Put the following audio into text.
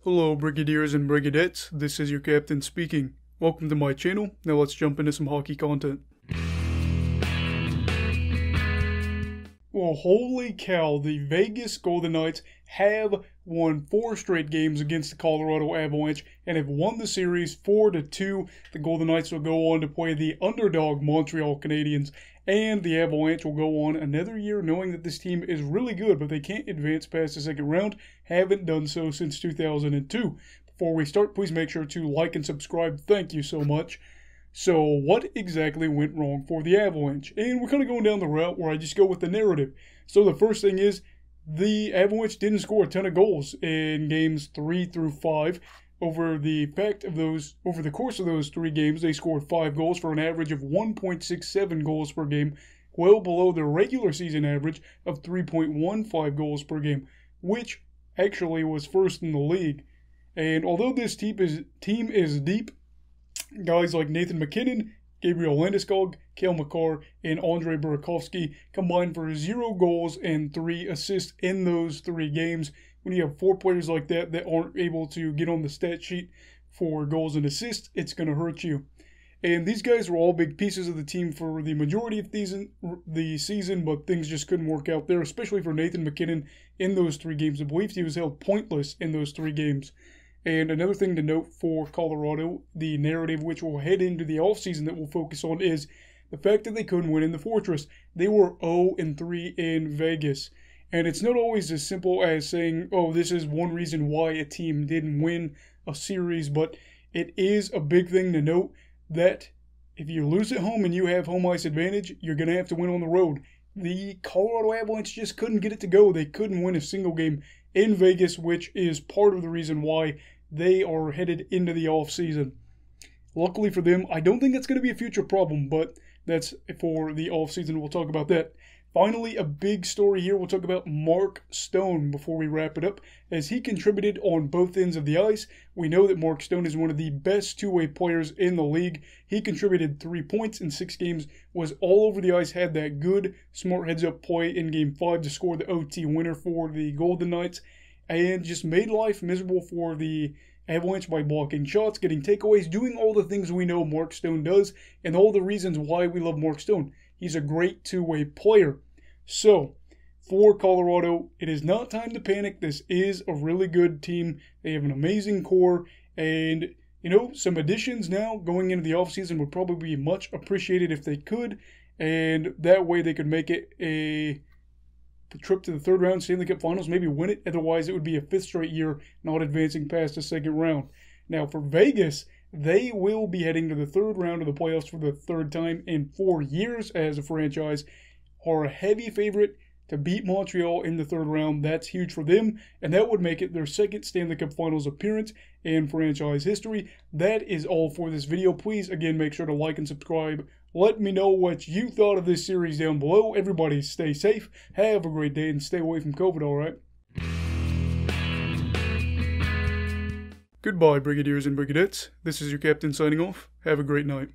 Hello Brigadiers and Brigadettes, this is your captain speaking. Welcome to my channel, now let's jump into some hockey content. Well, holy cow, the Vegas Golden Knights have won 4 straight games against the Colorado Avalanche and have won the series 4-2. The Golden Knights will go on to play the underdog Montreal Canadiens, and the Avalanche will go on another year knowing that this team is really good, but they can't advance past the second round. Haven't done so since 2002. Before we start, please make sure to like and subscribe. Thank you so much. So what exactly went wrong for the Avalanche? And we're kind of going down the route where I just go with the narrative. So the first thing is the Avalanche didn't score a ton of goals in games 3 through 5. Over the course of those 3 games, they scored 5 goals for an average of 1.67 goals per game, well below their regular season average of 3.15 goals per game, which actually was first in the league. And although this team is deep, guys like Nathan MacKinnon, Gabriel Landeskog, Cale Makar, and Andre Burakovsky combined for 0 goals and 3 assists in those 3 games. When you have 4 players like that aren't able to get on the stat sheet for goals and assists, it's going to hurt you. And these guys were all big pieces of the team for the majority of the season, but things just couldn't work out there, especially for Nathan MacKinnon in those 3 games. I believe he was held pointless in those 3 games. And another thing to note for Colorado, the narrative which will head into the offseason that we'll focus on, is the fact that they couldn't win in the Fortress. They were 0-3 in Vegas. And it's not always as simple as saying, oh, this is one reason why a team didn't win a series, but it is a big thing to note that if you lose at home and you have home ice advantage, you're going to have to win on the road. The Colorado Avalanche just couldn't get it to go. They couldn't win a single game in Vegas, which is part of the reason why they are headed into the offseason. Luckily for them, I don't think that's going to be a future problem, but that's for the offseason. We'll talk about that. Finally, a big story here. We'll talk about Mark Stone before we wrap it up, as he contributed on both ends of the ice. We know that Mark Stone is one of the best two-way players in the league. He contributed 3 points in 6 games, was all over the ice, had that good, smart heads-up play in Game 5 to score the OT winner for the Golden Knights, and just made life miserable for the Avalanche by blocking shots, getting takeaways, doing all the things we know Mark Stone does, and all the reasons why we love Mark Stone. He's a great two-way player. So, for Colorado, it is not time to panic. This is a really good team. They have an amazing core, and, some additions now going into the offseason would probably be much appreciated if they could, and that way they could make it a trip to the 3rd round Stanley Cup Finals, maybe win it. Otherwise, it would be a 5th straight year not advancing past the 2nd round. Now, for Vegas, they will be heading to the 3rd round of the playoffs for the 3rd time in 4 years as a franchise, are a heavy favorite to beat Montreal in the 3rd round. That's huge for them, and that would make it their 2nd Stanley Cup Finals appearance in franchise history. That is all for this video. Please, again, make sure to like and subscribe. Let me know what you thought of this series down below. Everybody stay safe, have a great day, and stay away from COVID, alright? Goodbye, Brigadiers and Brigadettes. This is your captain signing off. Have a great night.